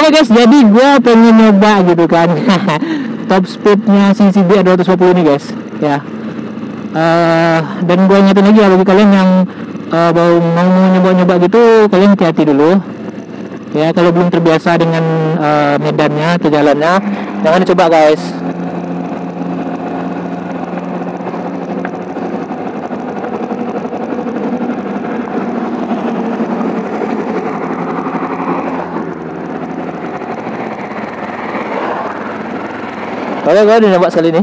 Oke guys, jadi gue pengen nyoba gitu kan top speednya CCB 250 nih guys ya. Dan gue ingetin lagi ya bagi kalian yang baru mau nyoba-nyoba gitu, kalian hati-hati dulu ya. Kalau belum terbiasa dengan medannya atau jalannya, jangan dicoba guys. Oke, gue udah nyoba sekali nih.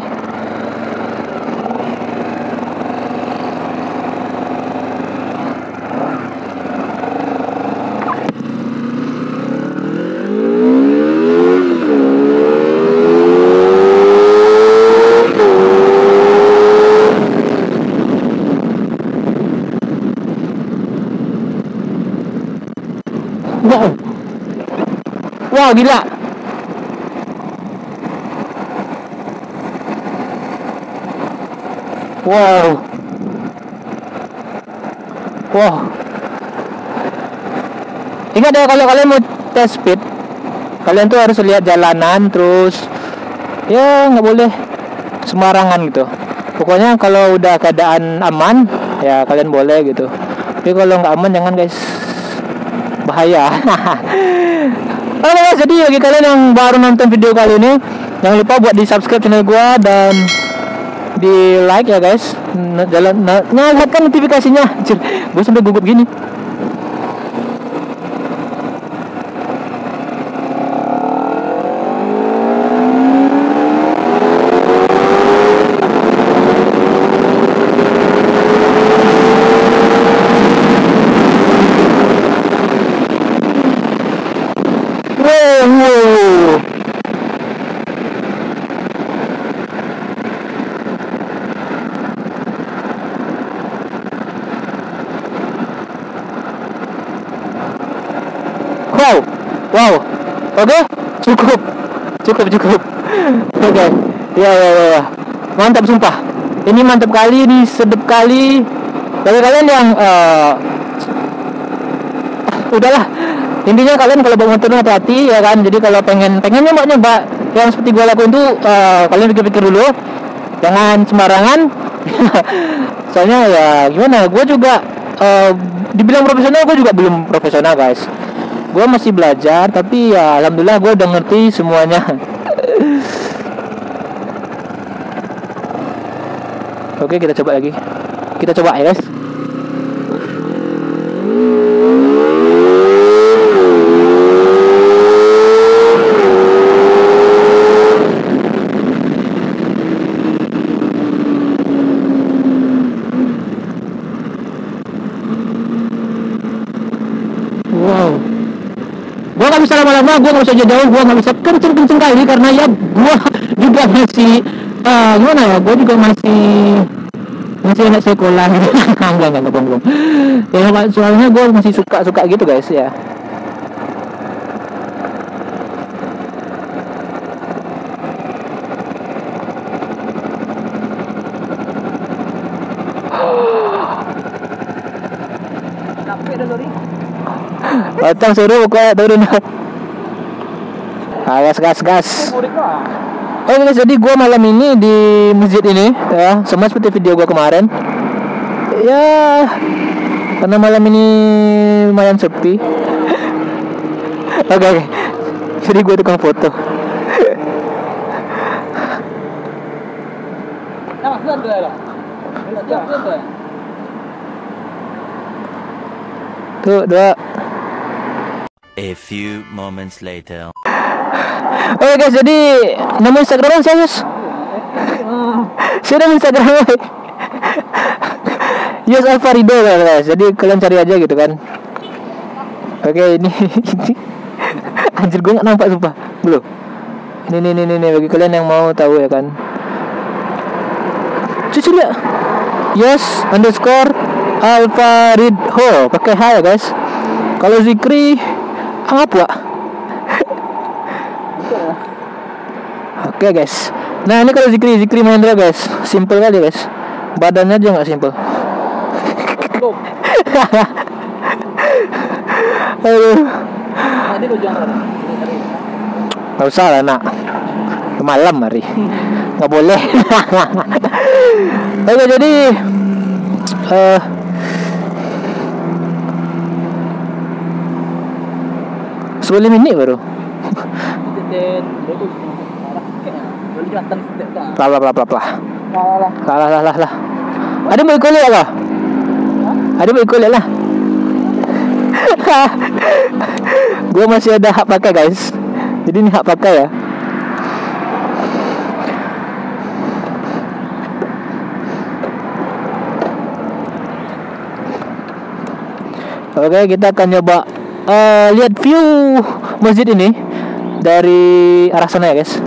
Wow, wow gila. Wow. Wow. Ingat ya, kalau kalian mau test speed, kalian tuh harus lihat jalanan, terus ya nggak boleh sembarangan gitu. Pokoknya kalau udah keadaan aman, ya kalian boleh gitu. Tapi kalau nggak aman jangan guys, bahaya. Oke guys, jadi bagi kalian yang baru nonton video kali ini, jangan lupa buat di subscribe channel gua dan di like ya guys, nyalakan notifikasinya. Gue sampai gugup gini. Wow, oke, cukup. Oke, ya, mantap sumpah. Ini mantap kali, ini sedap kali. Bagi kalian yang udahlah, intinya kalian kalau bawa motor hati-hati ya kan. Jadi kalau pengen nyoba yang seperti gue lakuin tuh, kalian pikir-pikir dulu, jangan sembarangan. Soalnya ya gimana, gue juga dibilang profesional, gue juga belum profesional guys. Gue masih belajar, tapi ya alhamdulillah gue udah ngerti semuanya. Oke, kita coba lagi. Kita coba ya guys. Wow, gue gak bisa lama-lama, gue gak bisa jauh, gue gak bisa kenceng-kenceng kali karena ya gue juga masih gimana ya, gue juga masih anak sekolah. enggak bohong ya, soalnya gue masih suka gitu guys ya. Otang suruh kok turun. Gas. Oh guys, jadi gue malam ini di masjid ini ya, sama seperti video gue kemarin. Ya, karena malam ini lumayan sepi. Oke. Jadi gue tukang foto. Tuh, 2. A few moments later. Oke guys, jadi nama Instagramnya saya guys. Saya nama Instagramnya Yes Alfarido guys. Jadi kalian cari aja gitu kan. Oke, ini anjir, gue nggak nampak sumpah. Belum. Ini bagi kalian yang mau tahu ya kan. Cuci lihat. Yes underscore Alfaridho pakai H ya guys. Kalau Zikri apa? Oke guys. Nah ini kalau Zikri Mahendra guys, simple kali guys. Badannya aja nggak simple. Aduh. Nggak usah lah nak, malam hari nggak boleh. Oke, jadi 10 menit baru. Lah. Ada mau ikut lihat lah. Ada mau ikut lihat lah. Gue masih ada hak pakai guys. Jadi ini hak pakai ya. Oke, kita akan coba lihat view masjid ini dari arah sana ya guys.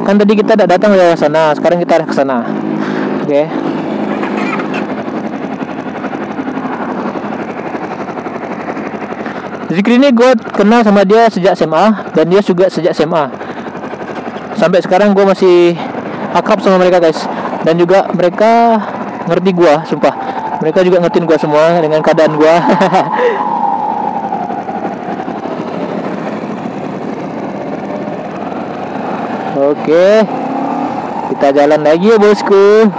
Kan tadi kita udah datang dari arah sana, sekarang kita arah ke sana. Oke. Zikri ini gue kenal sama dia sejak SMA, dan dia juga sejak SMA. Sampai sekarang gue masih akrab sama mereka guys. Dan juga mereka ngerti gue, sumpah. Mereka juga ngertiin gue semua dengan keadaan gue. Oke, kita jalan lagi ya bosku.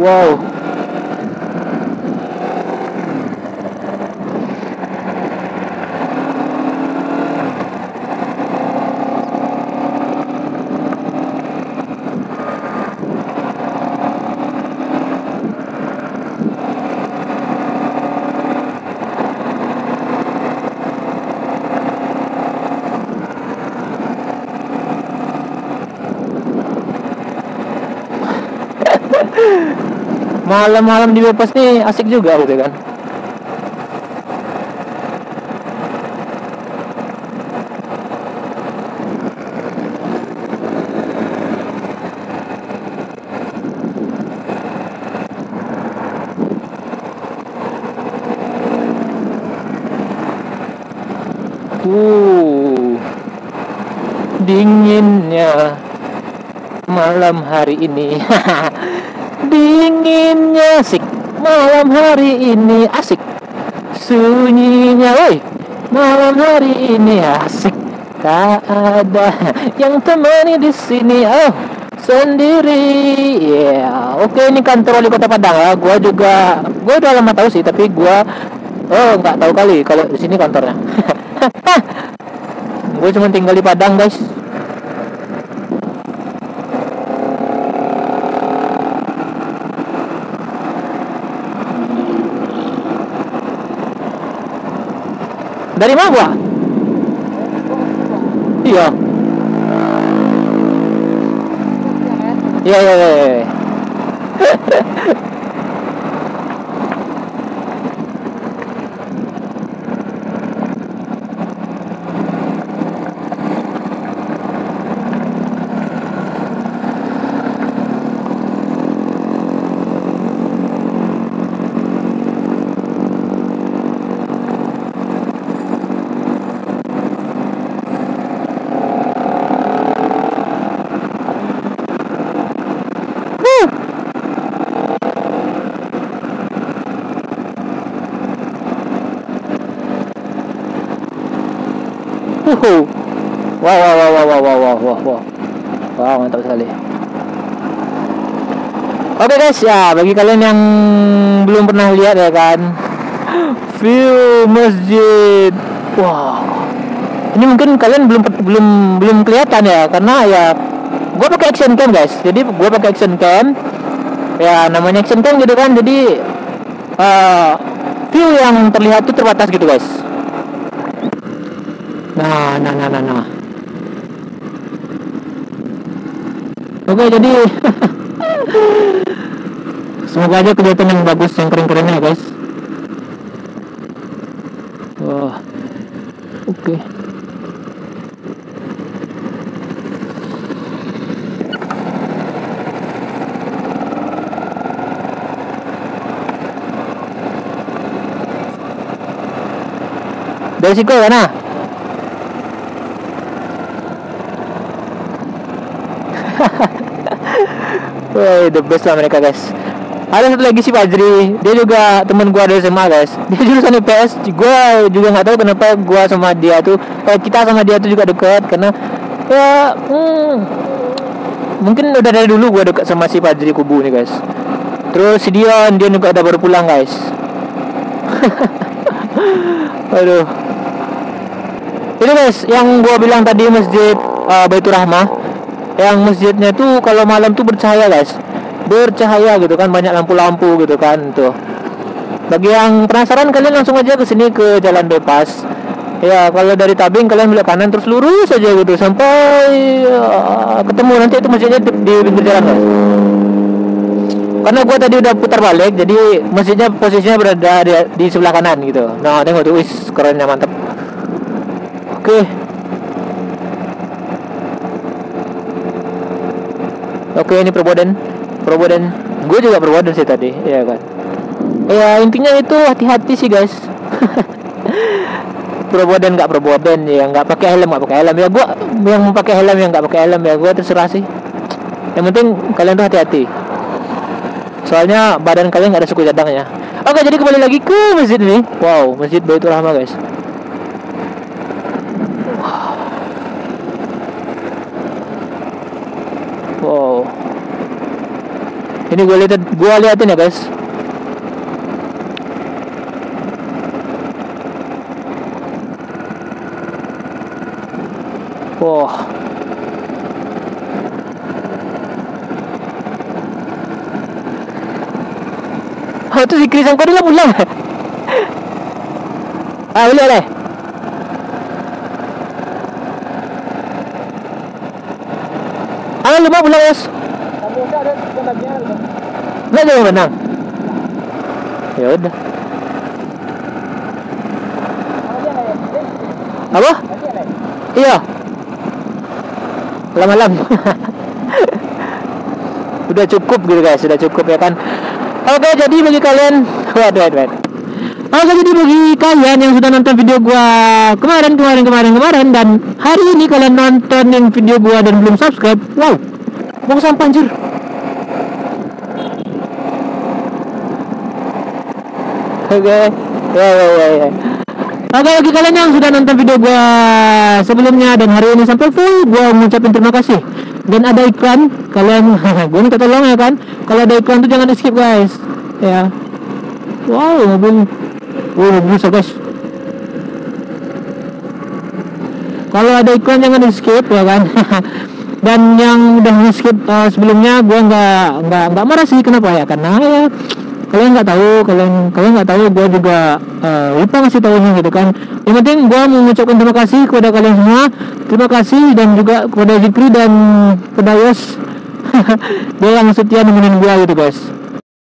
Wow. Malam-malam di Bebas nih asik juga gitu kan. Dinginnya malam hari ini. Dinginnya asik malam hari ini, asik. Sunyinya woi malam hari ini asik. Tak ada yang temani di sini, oh sendiri. Ya, oke, ini kantor wali kota Padang ya. Gua udah lama tahu sih, tapi nggak tahu kali kalau di sini kantornya. Gue cuma tinggal di Padang guys. Dari mana gua? Iya. Iya. Wow, mantap sekali. Oke guys, ya bagi kalian yang belum pernah lihat ya kan, view masjid. Wow. Ini mungkin kalian belum kelihatan ya, karena ya gue pakai action cam guys. Jadi gue pakai action cam. Ya namanya action cam gitu kan. Jadi view yang terlihat itu terbatas gitu guys. Nah. Oke, jadi semoga aja kelihatan yang bagus, yang keren-kerennya guys. Wah, oke. Dari situ mana? Wah, the best lah mereka guys. Ada satu lagi si Fajri, dia juga teman gua dari SMA guys. Dia jurusan IPS. Gua juga nggak tahu kenapa gua sama dia tuh, kita sama dia tuh juga dekat karena ya mungkin udah dari dulu gua dekat sama si Fajri Kubu nih guys. Terus si Dion, dia juga udah baru pulang guys. Aduh. Ini guys, yang gua bilang tadi masjid Baitur Rahmah, yang masjidnya tuh kalau malam tuh bercahaya guys. Bercahaya gitu kan, banyak lampu-lampu gitu kan tuh. Bagi yang penasaran kalian langsung aja ke sini ke Jalan Bypass. Ya, kalau dari Tabing kalian belok kanan terus lurus aja gitu sampai ketemu nanti itu masjidnya di pinggir jalan guys. Karena gua tadi udah putar balik, jadi masjidnya posisinya berada di sebelah kanan gitu. Nah, tengok tuh, wis kerennya mantap. Oke. Oke, ini Perboden. Gue juga Perboden sih tadi, ya kan. Ya intinya itu hati-hati sih guys. Perboden ya, nggak pakai helm ya. Gue yang mau pakai helm yang nggak pakai helm ya, gue terserah sih. Yang penting kalian tuh hati-hati. Soalnya badan kalian nggak ada suku cadangnya. Oke, jadi kembali lagi ke masjid ini. Wow, Masjid Baitur Rahmah guys. Wow. Ini gue liatin ya guys. Wah. Oh, itu si Chris kau dia pulang. Boleh deh. Lupa pulang guys. Nggak ada yang menang. Ya udah. Apa? Iya. Malam-malam. Udah cukup gitu guys, sudah cukup ya kan. Oke, jadi bagi kalian, waduh. Oke, jadi bagi kalian yang sudah nonton video gua kemarin dan hari ini kalian nontonin video gua dan belum subscribe, wow, buang sampah anjir. Oke. Oke, bagi kalian yang sudah nonton video gua sebelumnya dan hari ini sampai full, gua mengucapkan terima kasih. Dan ada iklan, kalian gua minta tolong ya kan. Kalau ada iklan tuh jangan di skip guys. Ya. Wow, mobil besar guys. Kalau ada iklan jangan di skip ya kan. Dan yang udah skip sebelumnya, gua nggak marah sih. Kenapa ya? Karena ya kalian nggak tahu, gue juga lupa ngasih tahunya gitu kan. Yang penting gue mengucapkan terima kasih kepada kalian semua. Terima kasih dan juga kepada Zikri dan kepada Yos. Dia yang setia nemenin gue gitu guys.